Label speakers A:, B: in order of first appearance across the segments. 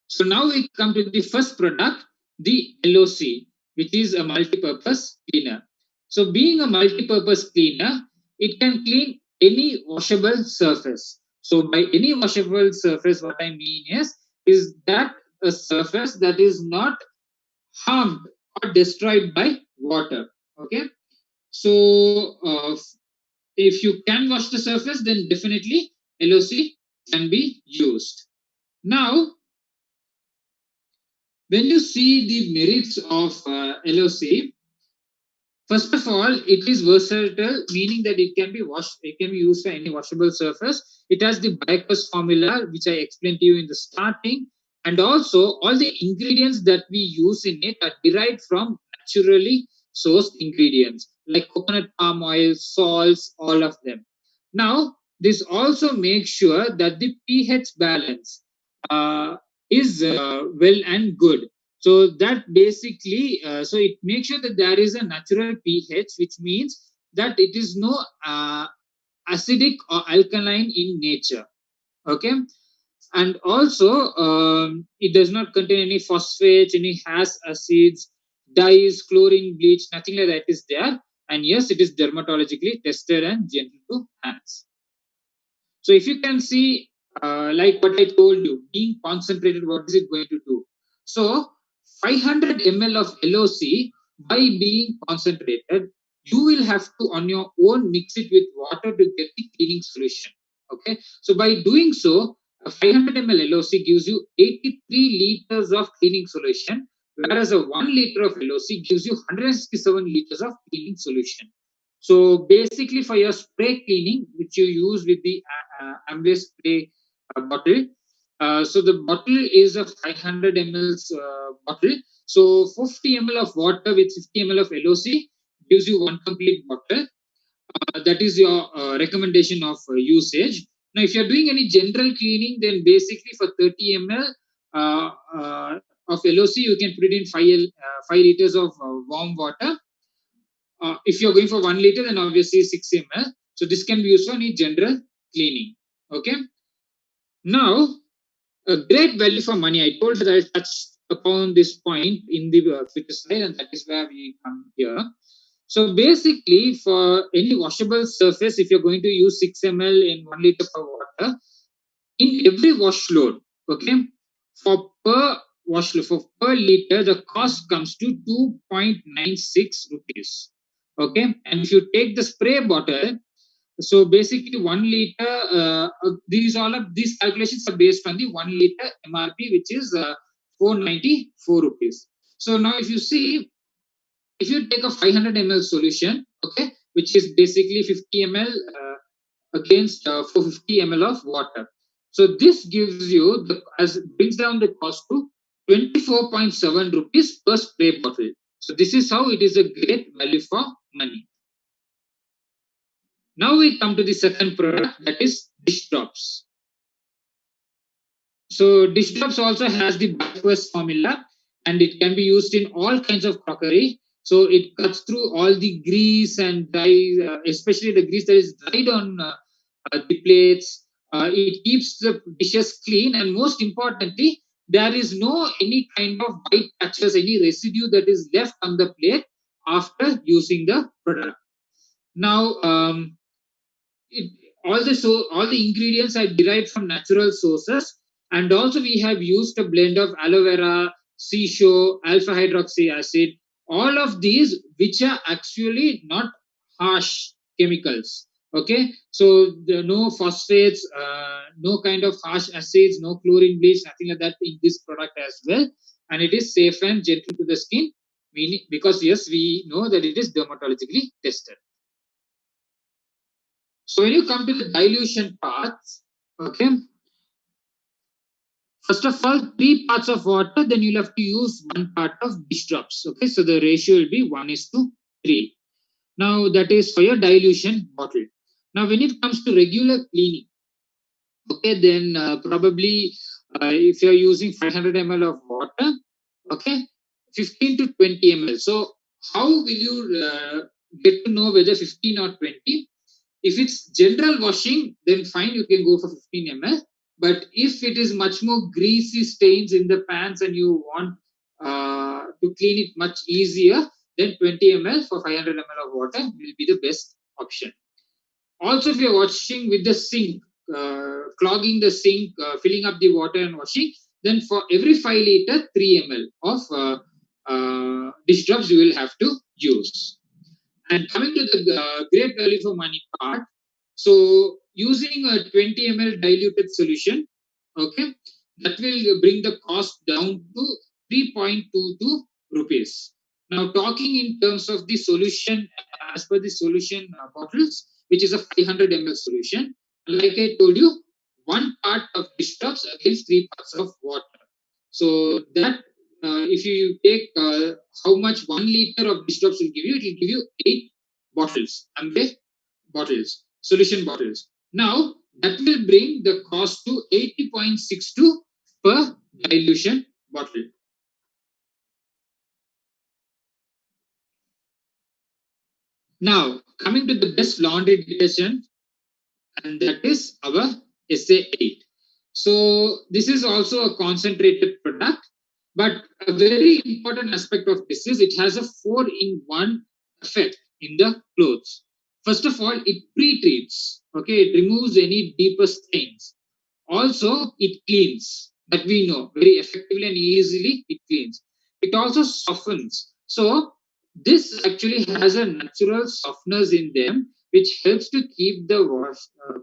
A: So now we come to the first product, the LOC, which is a multi-purpose cleaner. So being a multi-purpose cleaner, it can clean any washable surface. So by any washable surface, what I mean is that a surface that is not harmed or destroyed by water. Okay. So if you can wash the surface, then definitely LOC can be used. Now, when you see the merits of LOC, first of all, it is versatile, meaning that it can be washed, it can be used for any washable surface. It has the Bioquest formula, which I explained to you in the starting, and also all the ingredients that we use in it are derived from naturally sourced ingredients like coconut palm oil, salts, all of them. Now, this also makes sure that the pH balance uh, is well and good. So that basically, so it makes sure that there is a natural pH, which means that it is no acidic or alkaline in nature. Okay, and also it does not contain any phosphates, any hash acids, dyes, chlorine, bleach, nothing like that is there. And yes, it is dermatologically tested and gentle to hands. So if you can see, like what I told you, being concentrated, what is it going to do? So 500 ml of LOC, by being concentrated, you will have to on your own mix it with water to get the cleaning solution. Okay. So by doing so, a 500 ml LOC gives you 83 liters of cleaning solution, whereas a 1 liter of LOC gives you 167 liters of cleaning solution. So basically, for your spray cleaning, which you use with the Amway spray bottle, so the bottle is a 500 ml bottle. So 50 ml of water with 50 ml of LOC gives you one complete bottle. That is your recommendation of usage. Now, if you're doing any general cleaning, then basically for 30 ml of LOC, you can put it in 5 liters of warm water. If you're going for 1 liter, then obviously 6 ml. So this can be used for any general cleaning. Okay. Now, a great value for money. I told that I touched upon this point in the previous slide, and that is where we come here. So basically, for any washable surface, if you're going to use 6 ml in 1 liter of water, in every wash load, okay, for per liter, the cost comes to 2.96 rupees. Okay, and if you take the spray bottle, so basically 1 liter, these calculations are based on the 1 liter MRP, which is 494 rupees. So now if you see, if you take a 500 ml solution, okay, which is basically 50 ml against 450 ml of water. So this gives you as brings down the cost to 24.7 rupees per spray bottle. So this is how it is a great value for money. Now we come to the second product, that is dish drops. So dish drops also has the Bioquest formula, and it can be used in all kinds of crockery. So it cuts through all the grease and dye, especially the grease that is dried on the plates. It keeps the dishes clean, and most importantly, there is no any kind of white patches, any residue that is left on the plate after using the product. Now, it, all the ingredients are derived from natural sources, and also we have used a blend of aloe vera, shisho, alpha hydroxy acid, all of these which are actually not harsh chemicals. Okay, so there are no phosphates, no kind of harsh acids, no chlorine, bleach, nothing like that in this product as well, and it is safe and gentle to the skin, meaning because yes, we know that it is dermatologically tested. So when you come to the dilution parts, okay, first of all, 3 parts of water, then you'll have to use 1 part of dish drops. Okay, so the ratio will be 1:3. Now that is for your dilution bottle. Now when it comes to regular cleaning, okay, then probably if you're using 500 ml of water, okay, 15 to 20 ml. So how will you get to know whether 15 or 20? If it's general washing, then fine, you can go for 15 ml. But if it is much more greasy stains in the pans and you want to clean it much easier, then 20 ml for 500 ml of water will be the best option. Also, if you're washing with the sink, clogging the sink, filling up the water and washing, then for every 5 liter, 3 ml of dish drops you will have to use. And coming to the great value for money part, so using a 20 ml diluted solution, okay, that will bring the cost down to 3.22 rupees. Now, talking in terms of the solution, as per the solution bottles, which is a 500 ml solution, like I told you, one part of dish drops against 3 parts of water. So that if you take how much 1 liter of dish drops will give you, it will give you 8 bottles, Amway bottles, solution bottles. Now that will bring the cost to 80.62 per dilution bottle. Now coming to the best laundry detergent, and that is our SA8. So this is also a concentrated product, but a very important aspect of this is it has a 4-in-1 effect in the clothes. First of all, it pre-treats, okay, it removes any deeper stains. Also, it cleans, that we know very effectively and easily it cleans. It also softens. So this actually has a natural softness in them, which helps to keep the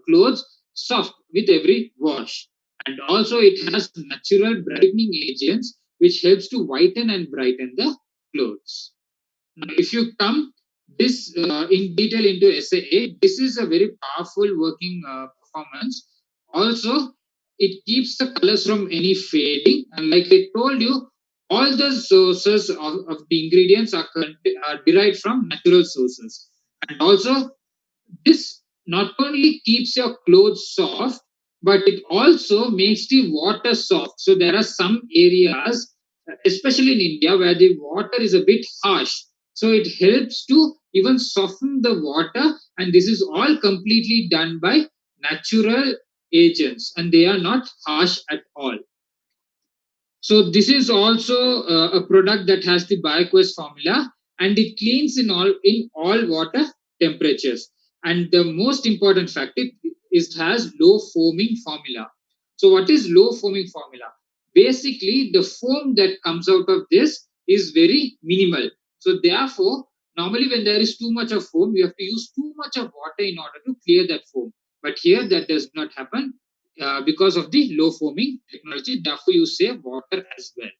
A: clothes soft with every wash. And also it has natural brightening agents, which helps to whiten and brighten the clothes. Now, if you come this in detail into SA8, this is a very powerful working performance. Also, it keeps the colors from any fading. And like I told you, all the sources of the ingredients are derived from natural sources. And also, this not only keeps your clothes soft, but it also makes the water soft. So there are some areas, especially in India, where the water is a bit harsh. So it helps to even soften the water, and this is all completely done by natural agents, and they are not harsh at all. So this is also a product that has the BioQuest formula, and it cleans in all water temperatures. And the most important fact it has low foaming formula. So what is low foaming formula? Basically, the foam that comes out of this is very minimal. So therefore, normally when there is too much of foam, you have to use too much of water in order to clear that foam. But here that does not happen because of the low foaming technology. Therefore, you save water as well.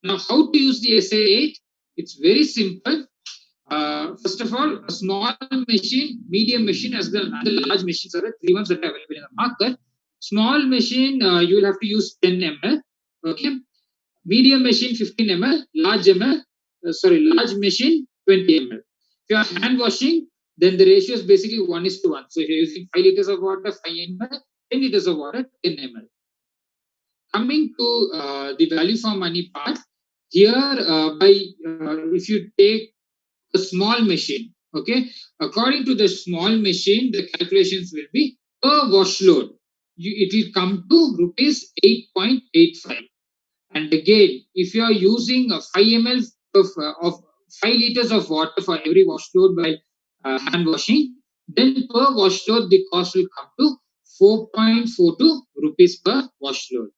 A: Now, how to use the SA8? It's very simple. First of all, a small machine, medium machine, as the large machines are the three ones that are available in the market. Small machine, you will have to use 10 ml. Okay. Medium machine 15 ml. Large machine 20 ml. If you are hand washing, then the ratio is basically 1:1. So if you're using 5 liters of water, 5 ml, 10 liters of water, 10 ml. Coming to the value for money part, here if you take a small machine, okay, according to the small machine, the calculations will be per wash load. It will come to rupees 8.85. And again, if you are using a 5 ml of 5 liters of water for every wash load while hand washing, then per wash load the cost will come to 4.42 rupees per wash load.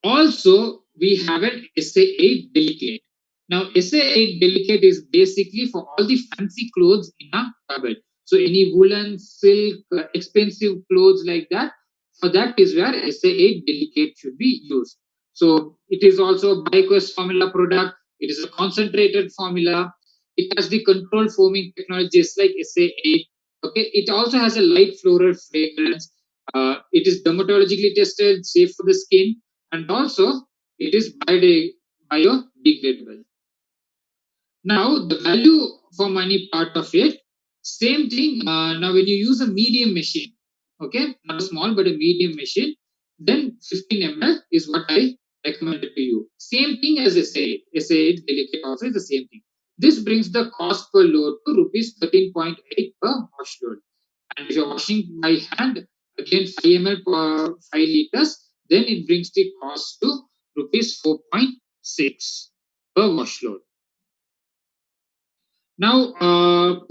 A: Also, we have an SA8 Delicate. Now, SA8 Delicate is basically for all the fancy clothes in a cupboard. So, any woolen, silk, expensive clothes like that, for that is where SA8 Delicate should be used. So, it is also a BioQuest formula product. It is a concentrated formula. It has the controlled foaming technologies like SA8. Okay, it also has a light floral fragrance. It is dermatologically tested, safe for the skin, and also it is biodegradable. Now the value for money part of it, same thing. Now when you use a medium machine, okay, not a small but a medium machine, then 15 ml is what I recommended to you. Same thing as SA8. SA8 Delicate also is the same thing. This brings the cost per load to rupees 13.8 per wash load. And if you're washing by hand, again 5 ml per 5 liters, then it brings the cost to rupees 4.6 per wash load. Now,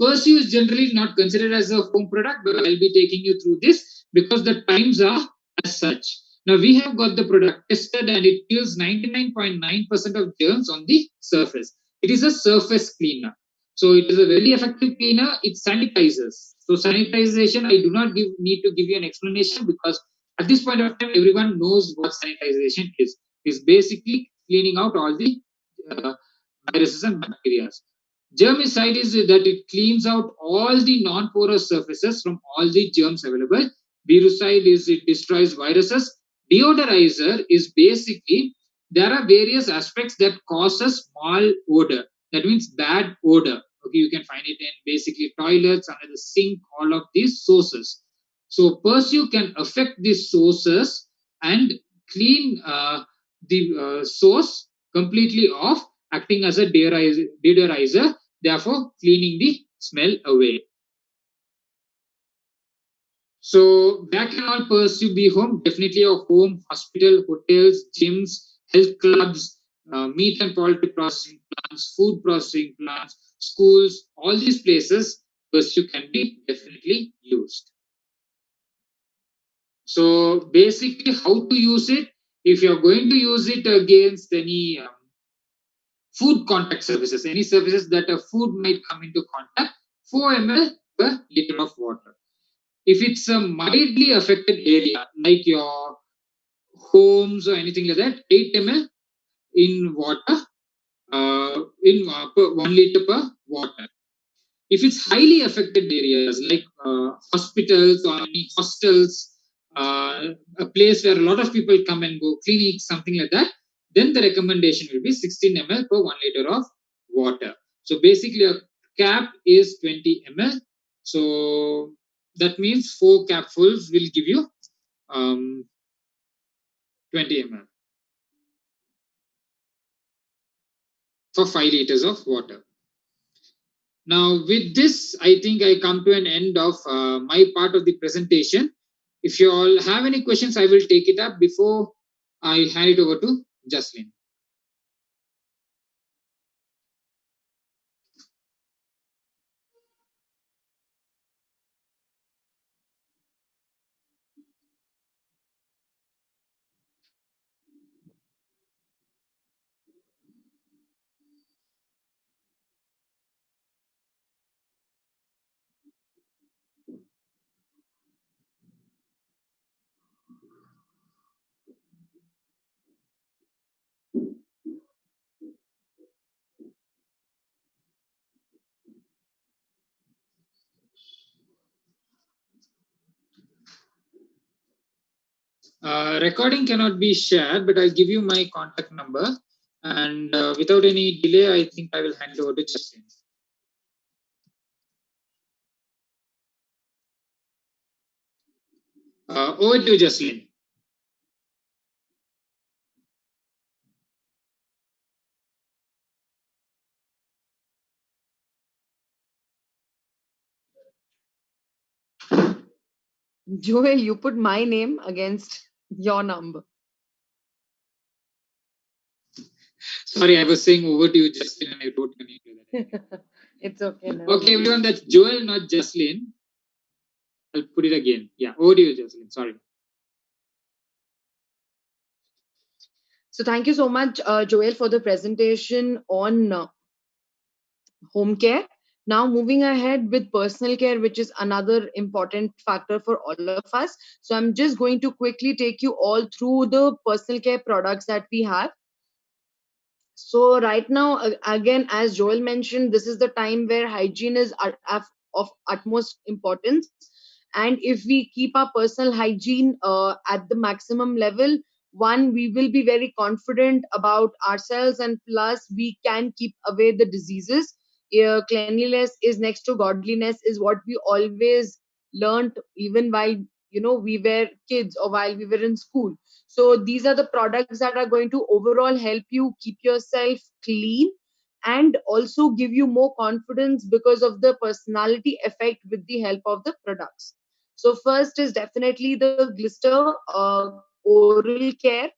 A: Persil is generally not considered as a home product, but I'll be taking you through this because the times are as such. Now, we have got the product tested and it kills 99.9% of germs on the surface. It is a surface cleaner. So, it is a very effective cleaner. It sanitizes. So, sanitization, I do not need to give you an explanation because at this point of time, everyone knows what sanitization is. It's basically cleaning out all the uh, viruses and bacteria. Germicide is that it cleans out all the non-porous surfaces from all the germs available. Virucide is it destroys viruses. Deodorizer is basically there are various aspects that cause a small odor. That means bad odor. Okay, you can find it in basically toilets, under the sink, all of these sources. So Pursue can affect these sources and clean the source completely off, acting as a deodorizer, therefore cleaning the smell away. So where can all Pursue be home? Definitely a home, hospital, hotels, gyms, health clubs, meat and poultry processing plants, food processing plants, schools, all these places Pursue can be definitely used. So basically, how to use it? If you're going to use it against any food contact surfaces, any surfaces that a food might come into contact, 4 ml per liter of water. If it's a mildly affected area, like your homes or anything like that, 8 ml in water, per 1 liter per water. If it's highly affected areas like hospitals or any hostels, a place where a lot of people come and go, clinics, something like that, then the recommendation will be 16 ml per 1 liter of water. So basically, a cap is 20 ml. So that means 4 capfuls will give you 20 ml for 5 liters of water. Now, with this, I think I come to an end of my part of the presentation. If you all have any questions, I will take it up before I hand it over to Jaslyn. Recording cannot be shared, but I'll give you my contact number. And without any delay, I think I will hand it over to Jaslyn. Over to you, Jaslyn.
B: Joel, you put my name against your number.
A: Sorry, I was saying over to you, Jaslyn, and I wrote your name.
B: It's okay now.
A: Okay, everyone, that's Joel, not Jaslyn. I'll put it again. Yeah, over to you, Jaslyn. Sorry.
B: So thank you so much, Joel, for the presentation on home care. Now, moving ahead with personal care, which is another important factor for all of us. So, I'm just going to quickly take you all through the personal care products that we have. So, right now, again, as Joel mentioned, this is the time where hygiene is of utmost importance. And if we keep our personal hygiene at the maximum level, one, we will be very confident about ourselves, and plus, we can keep away the diseases. Cleanliness is next to godliness, is what we always learned, even while we were kids or while we were in school. So these are the products that are going to overall help you keep yourself clean and also give you more confidence because of the personality effect with the help of the products. So first is definitely the Glister oral care.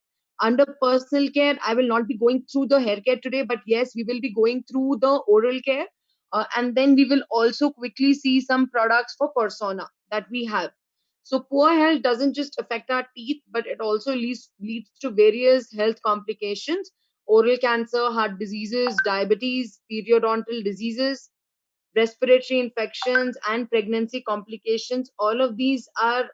B: Under personal care, I will not be going through the hair care today, but yes, we will be going through the oral care. And then we will also quickly see some products for persona that we have. So poor health doesn't just affect our teeth, but it also leads to various health complications: oral cancer, heart diseases, diabetes, periodontal diseases, respiratory infections, and pregnancy complications. All of these are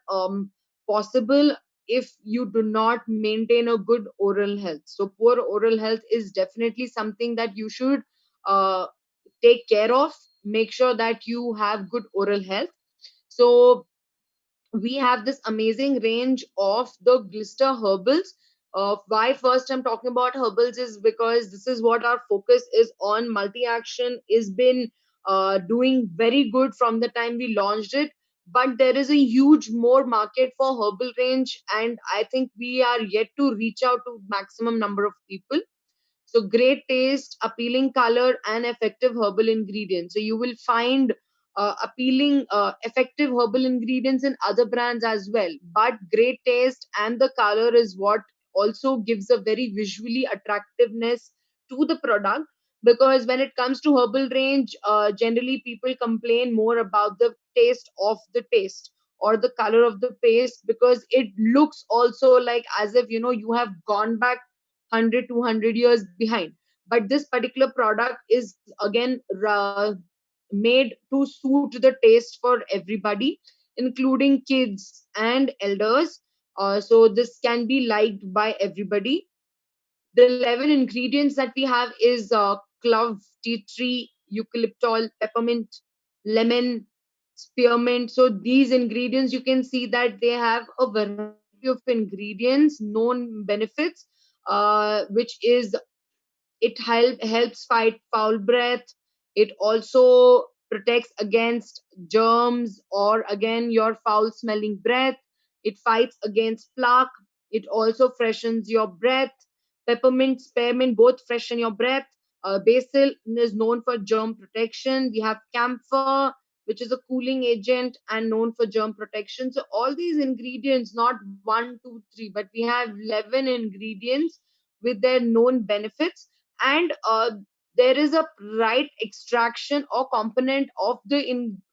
B: possible if you do not maintain a good oral health. So poor oral health is definitely something that you should uh, take care of. Make sure that you have good oral health. So we have this amazing range of the Glister herbals. Why first I'm talking about herbals is because this is what our focus is on. Multi action is been doing very good from the time we launched it, but there is a huge more market for herbal range, and I think we are yet to reach out to maximum number of people. So great taste, appealing color, and effective herbal ingredients. So you will find appealing, effective herbal ingredients in other brands as well. But great taste and the color is what also gives a very visually attractiveness to the product. Because when it comes to herbal range, generally people complain more about the taste of the paste or the color of the paste, because it looks also like as if you have gone back 100 200 years behind. But this particular product is again made to suit the taste for everybody, including kids and elders. So this can be liked by everybody. The 11 ingredients that we have is clove, tea tree, eucalyptol, peppermint, lemon, spearmint. So these ingredients, you can see that they have a variety of ingredients, known benefits, which is helps fight foul breath. It also protects against germs or again your foul smelling breath. It fights against plaque. It also freshens your breath. Peppermint, spearmint both freshen your breath. Basil is known for germ protection. We have camphor, which is a cooling agent and known for germ protection. So all these ingredients, not one, two, three, but we have 11 ingredients with their known benefits. And there is a right extraction or component of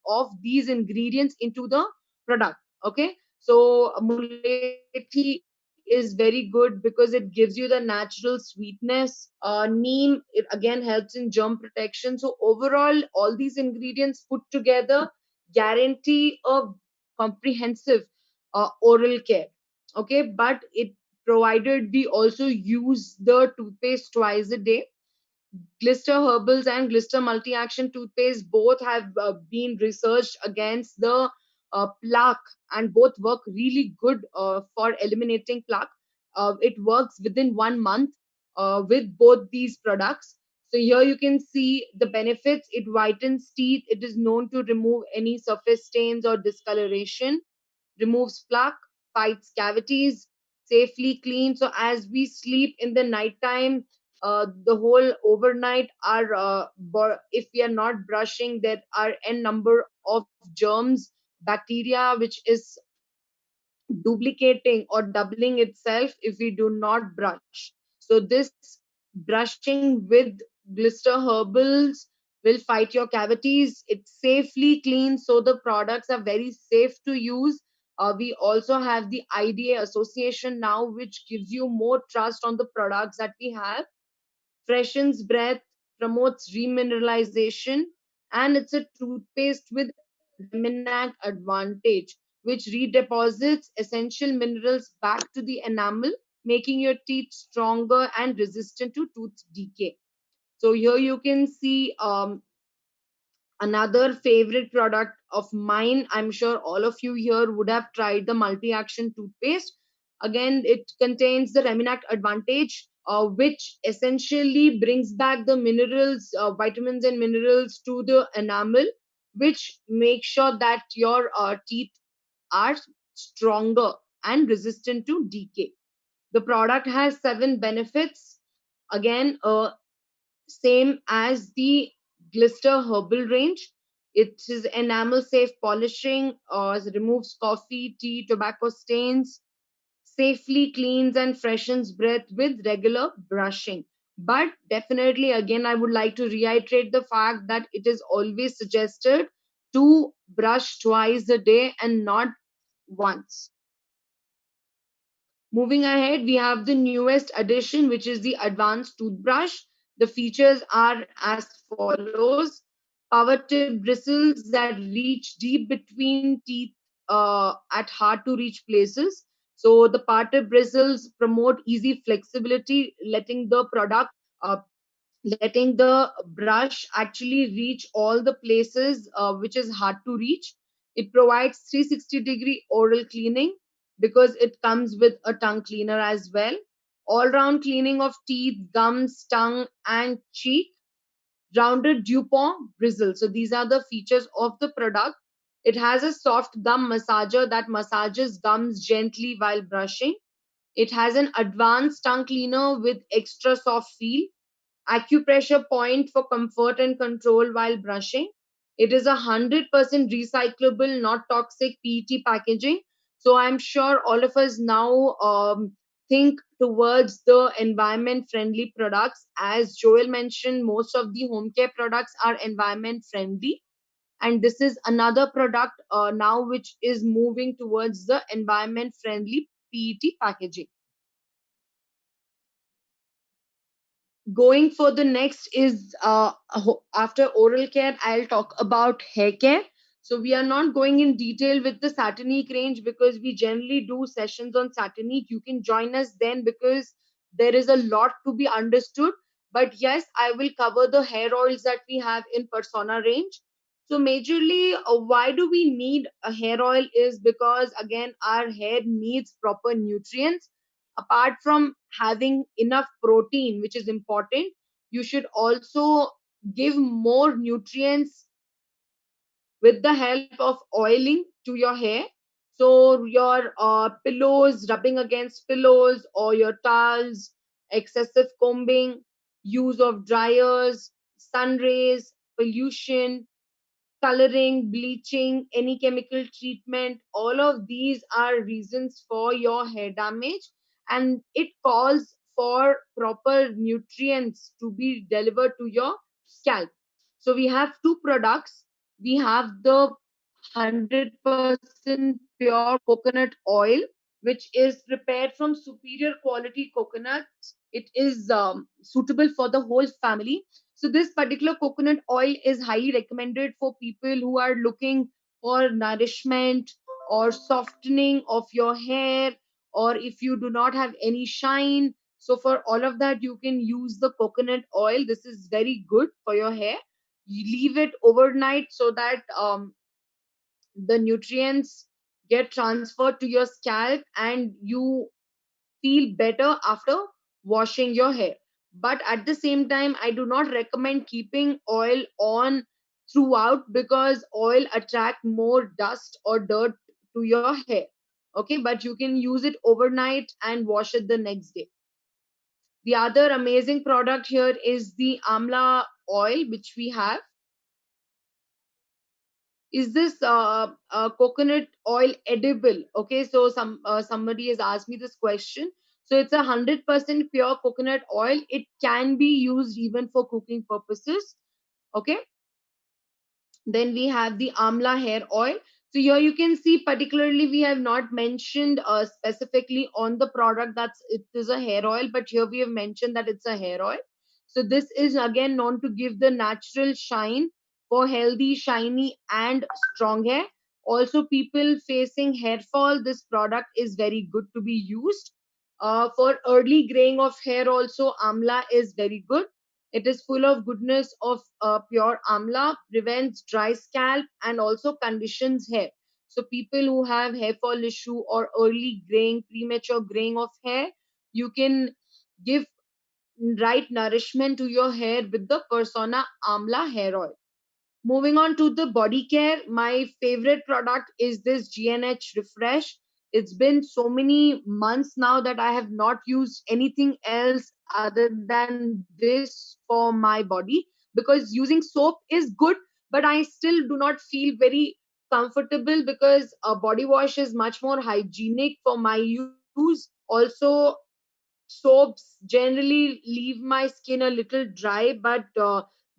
B: of these ingredients into the product. Okay, so muleti is very good because it gives you the natural sweetness. Neem, it again helps in germ protection. So overall, all these ingredients put together guarantee a comprehensive oral care. Okay, but it provided we also use the toothpaste twice a day. Glister Herbals and Glister Multi Action Toothpaste both have been researched against the plaque, and both work really good for eliminating plaque. It works within 1 month with both these products. So here you can see the benefits. It whitens teeth. It is known to remove any surface stains or discoloration, removes plaque, fights cavities, safely clean. So as we sleep in the nighttime, the whole overnight, our if we are not brushing, there are n number of germs, bacteria, which is duplicating or doubling itself if we do not brush. So this brushing with Glister Herbals will fight your cavities. It's safely clean, so the products are very safe to use. We also have the IDA association now, which gives you more trust on the products that we have. Freshens breath, promotes remineralization, and it's a toothpaste with Reminac advantage, which redeposits essential minerals back to the enamel, making your teeth stronger and resistant to tooth decay. So here you can see another favorite product of mine. I'm sure all of you here would have tried the multi action toothpaste. Again, it contains the Reminact advantage, which essentially brings back the minerals, vitamins and minerals to the enamel, which makes sure that your teeth are stronger and resistant to decay. The product has 7 benefits. Again, same as the Glister herbal range. It is enamel safe polishing, removes coffee, tea, tobacco stains, safely cleans and freshens breath with regular brushing. But definitely, again, I would like to reiterate the fact that it is always suggested to brush twice a day and not once. Moving ahead, we have the newest addition, which is the advanced toothbrush. The features are as follows: power tip bristles that reach deep between teeth at hard to reach places. So the power tip bristles promote easy flexibility, uh, letting the brush actually reach all the places which is hard to reach. It provides 360-degree oral cleaning because it comes with a tongue cleaner as well. All round cleaning of teeth, gums, tongue, and cheek. Rounded Dupont bristle. So these are the features of the product. It has a soft gum massager that massages gums gently while brushing. It has an advanced tongue cleaner with extra soft feel, acupressure point for comfort and control while brushing. It is 100% recyclable, not toxic PET packaging. So I'm sure all of us now think towards the environment friendly products. As Joel mentioned, most of the home care products are environment friendly. And this is another product now which is moving towards the environment friendly PET packaging. Going for the next is after oral care, I'll talk about hair care. So we are not going in detail with the Satinique range because we generally do sessions on Satinique. You can join us then because there is a lot to be understood. But yes, I will cover the hair oils that we have in Persona range. So majorly, why do we need a hair oil is because again our hair needs proper nutrients. Apart from having enough protein, which is important, you should also give more nutrients with the help of oiling to your hair. So your pillows, rubbing against pillows, or your towels, excessive combing, use of dryers, sun rays, pollution, coloring, bleaching, any chemical treatment, all of these are reasons for your hair damage, and it calls for proper nutrients to be delivered to your scalp. So we have two products. We have the 100% pure coconut oil, which is prepared from superior quality coconuts. It is suitable for the whole family. So this particular coconut oil is highly recommended for people who are looking for nourishment or softening of your hair, or if you do not have any shine. So for all of that, you can use the coconut oil. This is very good for your hair. You leave it overnight so that the nutrients get transferred to your scalp and you feel better after washing your hair. But at the same time, I do not recommend keeping oil on throughout because oil attract more dust or dirt to your hair. Okay, but you can use it overnight and wash it the next day. The other amazing product here is the amla oil, which we have. Is this coconut oil edible? Okay, so somebody has asked me this question. So it's 100% pure coconut oil. It can be used even for cooking purposes. Okay, then we have the amla hair oil. So here you can see, particularly we have not mentioned specifically on the product that it is a hair oil, but here we have mentioned that it's a hair oil. So this is again known to give the natural shine for healthy, shiny, and strong hair. Also, people facing hair fall, this product is very good to be used. For early graying of hair, also amla is very good. It is full of goodness of pure amla, prevents dry scalp, and also conditions hair. So people who have hair fall issue or early graying, premature graying of hair, you can give right nourishment to your hair with the Persona Amla hair oil. Moving on to the body care, my favorite product is this GNH Refresh. It's been so many months now that I have not used anything else other than this for my body, because using soap is good, but I still do not feel very comfortable because a body wash is much more hygienic for my use. Also, soaps generally leave my skin a little dry, but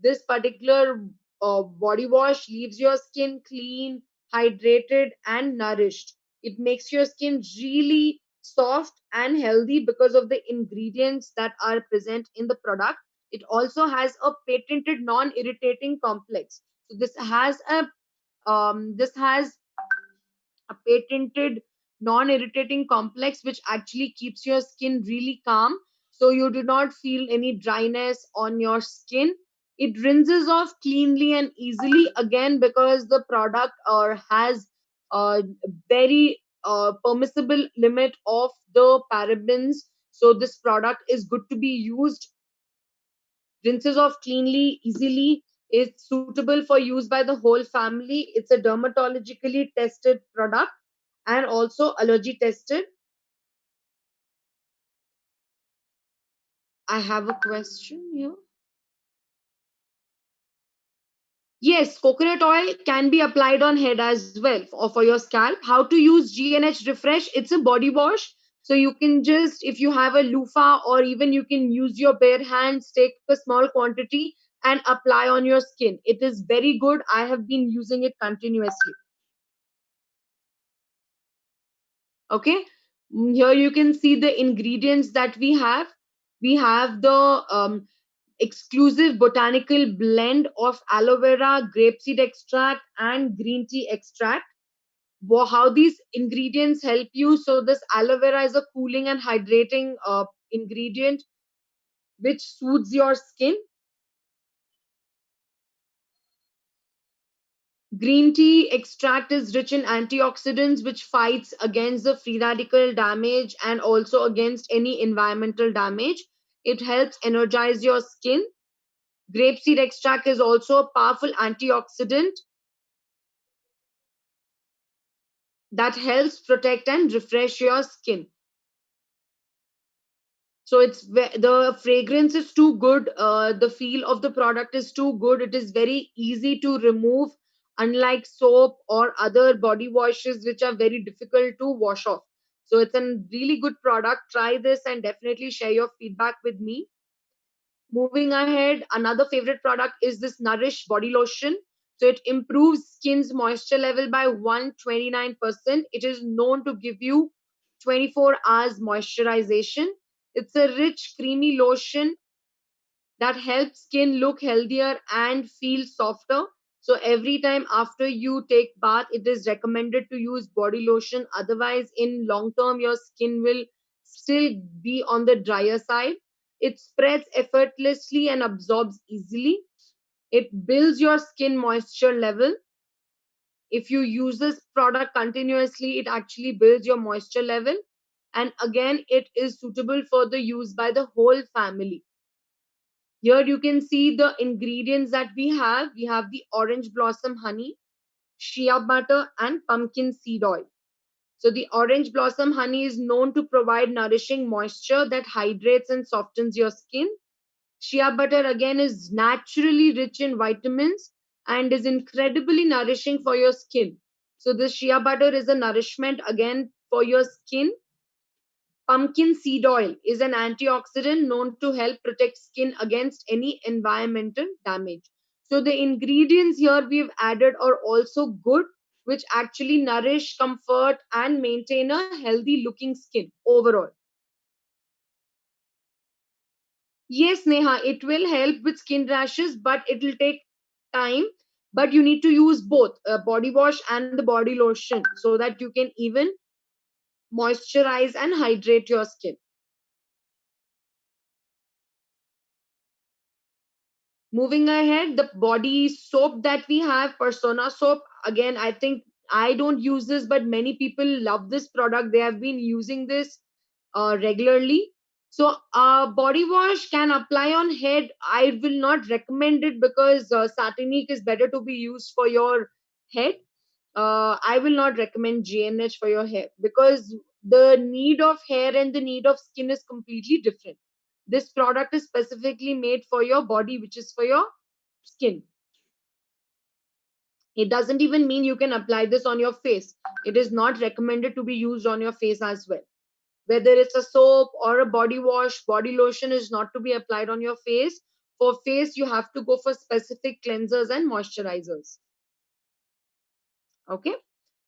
B: this particular body wash leaves your skin clean, hydrated, and nourished. It makes your skin really soft and healthy because of the ingredients that are present in the product. It also has a patented non-irritating complex. So this has a patented non-irritating complex which actually keeps your skin really calm, so you do not feel any dryness on your skin. It rinses off cleanly and easily, again because the product has a very permissible limit of the parabens, so this product is good to be used, rinses off cleanly, easily, is suitable for use by the whole family. It's a dermatologically tested product and also allergy tested. I have a question here. Yes, coconut oil can be applied on head as well or for your scalp. How to use GNH Refresh? It's a body wash. So you can just, if you have a loofah or even you can use your bare hands, take a small quantity and apply on your skin. It is very good. I have been using it continuously. Okay. Here you can see the ingredients that we have. We have the exclusive botanical blend of aloe vera, grapeseed extract, and green tea extract. How these ingredients help you? So this aloe vera is a cooling and hydrating ingredient which soothes your skin. Green tea extract is rich in antioxidants which fights against the free radical damage and also against any environmental damage. It helps energize your skin. Grapeseed extract is also a powerful antioxidant that helps protect and refresh your skin. So the fragrance is too good, the feel of the product is too good, it is very easy to remove, unlike soap or other body washes which are very difficult to wash off. So it's a really good product. Try this and definitely share your feedback with me. Moving ahead, another favorite product is this Nourish body lotion. So it improves skin's moisture level by 129%. It is known to give you 24 hours moisturization. It's a rich, creamy lotion that helps skin look healthier and feel softer. So every time after you take bath, it is recommended to use body lotion. Otherwise, in long term, your skin will still be on the drier side. It spreads effortlessly and absorbs easily. It builds your skin moisture level. If you use this product continuously, it actually builds your moisture level. And again, it is suitable for the use by the whole family. Here you can see the ingredients that we have. We have the orange blossom honey, shea butter, and pumpkin seed oil. So the orange blossom honey is known to provide nourishing moisture that hydrates and softens your skin. Shea butter again is naturally rich in vitamins and is incredibly nourishing for your skin. So the shea butter is a nourishment again for your skin. Pumpkin seed oil is an antioxidant known to help protect skin against any environmental damage. So the ingredients here we've added are also good, which actually nourish, comfort, and maintain a healthy looking skin overall. Yes, Neha, it will help with skin rashes, but it will take time. But you need to use both body wash and the body lotion so that you can even moisturize and hydrate your skin. Moving ahead, the body soap that we have, Persona soap. Again, I think I don't use this, but many people love this product. They have been using this regularly. So, body wash can apply on head. I will not recommend it because Satinic is better to be used for your head. I will not recommend GNH for your hair because the need of hair and the need of skin is completely different. This product is specifically made for your body, which is for your skin. It doesn't even mean you can apply this on your face. It is not recommended to be used on your face as well. Whether it's a soap or a body wash, body lotion is not to be applied on your face. For face, you have to go for specific cleansers and moisturizers. Okay.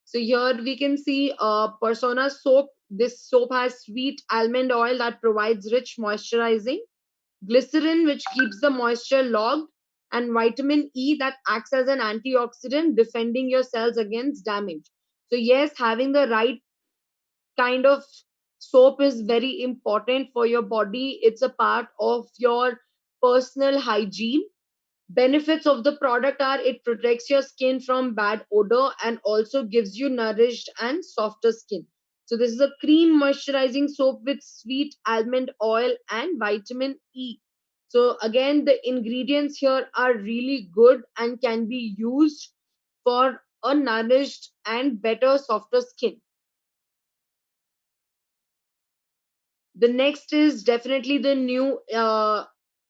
B: So here we can see Persona soap. This soap has sweet almond oil that provides rich moisturizing, glycerin which keeps the moisture logged, and vitamin E that acts as an antioxidant defending your cells against damage. So yes, having the right kind of soap is very important for your body. It's a part of your personal hygiene. Benefits of the product are it protects your skin from bad odor and also gives you nourished and softer skin. So this is a cream moisturizing soap with sweet almond oil and vitamin E. So again, the ingredients here are really good and can be used for a nourished and better softer skin. The next is definitely the new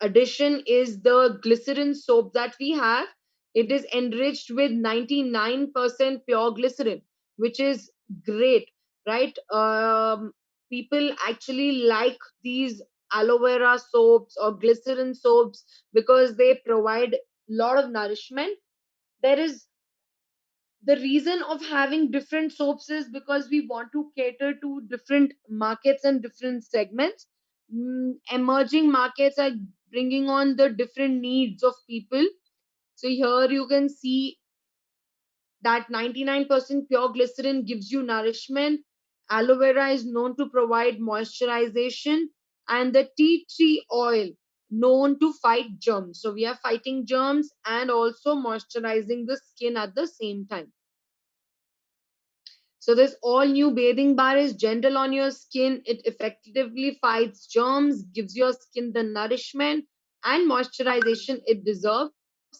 B: addition is the glycerin soap that we have. It is enriched with 99% pure glycerin, which is great, right? People actually like these aloe vera soaps or glycerin soaps because they provide a lot of nourishment. There is the reason of having different soaps is because we want to cater to different markets and different segments. Emerging markets are bringing on the different needs of people. So here you can see that 99% pure glycerin gives you nourishment. Aloe vera is known to provide moisturization, and the tea tree oil known to fight germs. So we are fighting germs and also moisturizing the skin at the same time. So this all new bathing bar is gentle on your skin. It effectively fights germs, gives your skin the nourishment and moisturization it deserves.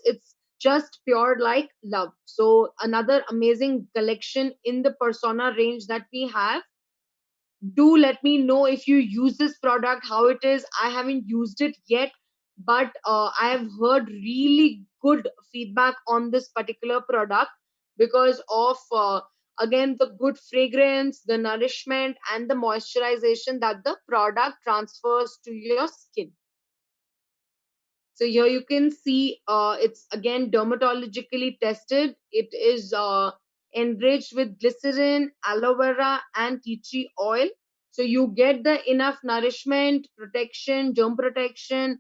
B: It's just pure like love. So another amazing collection in the Persona range that we have. Do let me know if you use this product, how it is. I haven't used it yet, but I have heard really good feedback on this particular product because of again the good fragrance, the nourishment and the moisturization that the product transfers to your skin. So here you can see it's again dermatologically tested. It is enriched with glycerin, aloe vera, and tea tree oil. So you get the enough nourishment, protection, germ protection,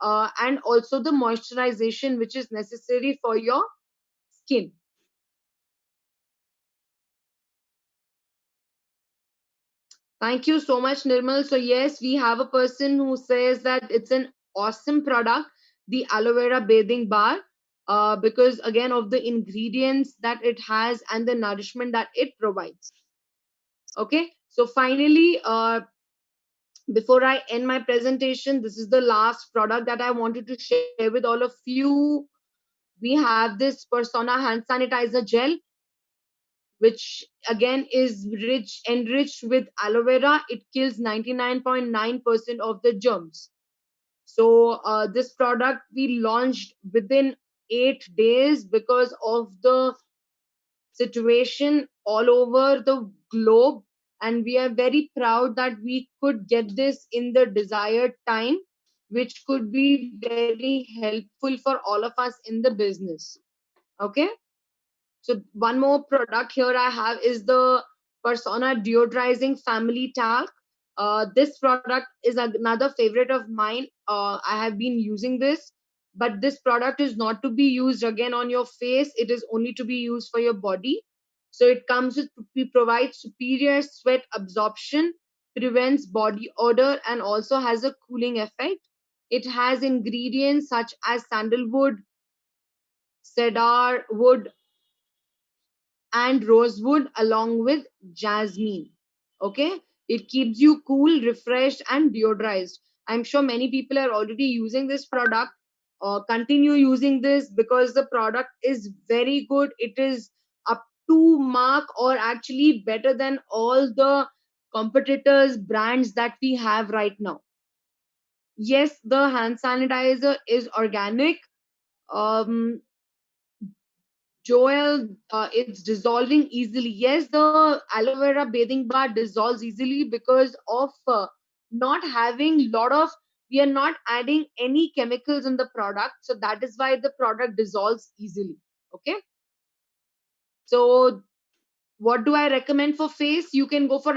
B: and also the moisturization which is necessary for your skin. Thank you so much, Nirmal. So, yes, we have a person who says that it's an awesome product, the aloe vera bathing bar, because again of the ingredients that it has and the nourishment that it provides. Okay, so finally, before I end my presentation, this is the last product that I wanted to share with all of you. We have this Persona hand sanitizer gel, which again is enriched with aloe vera. It kills 99.9% of the germs. So this product we launched within 8 days because of the situation all over the globe, and we are very proud that we could get this in the desired time, which could be very helpful for all of us in the business. Okay. So one more product here I have is the Persona deodorizing family talc. This product is another favorite of mine. I have been using this, but this product is not to be used again on your face. It is only to be used for your body. So it comes with provides superior sweat absorption, prevents body odor, and also has a cooling effect. It has ingredients such as sandalwood, cedar wood, and rosewood along with jasmine. Okay, it keeps you cool, refreshed, and deodorized. I'm sure many people are already using this product. Continue using this because the product is very good. It is up to mark or actually better than all the competitors brands that we have right now. Yes, the hand sanitizer is organic. um, Joel, it's dissolving easily. Yes, the aloe vera bathing bar dissolves easily because of not having lot of, we are not adding any chemicals in the product. So that is why the product dissolves easily. Okay. So what do I recommend for face? You can go for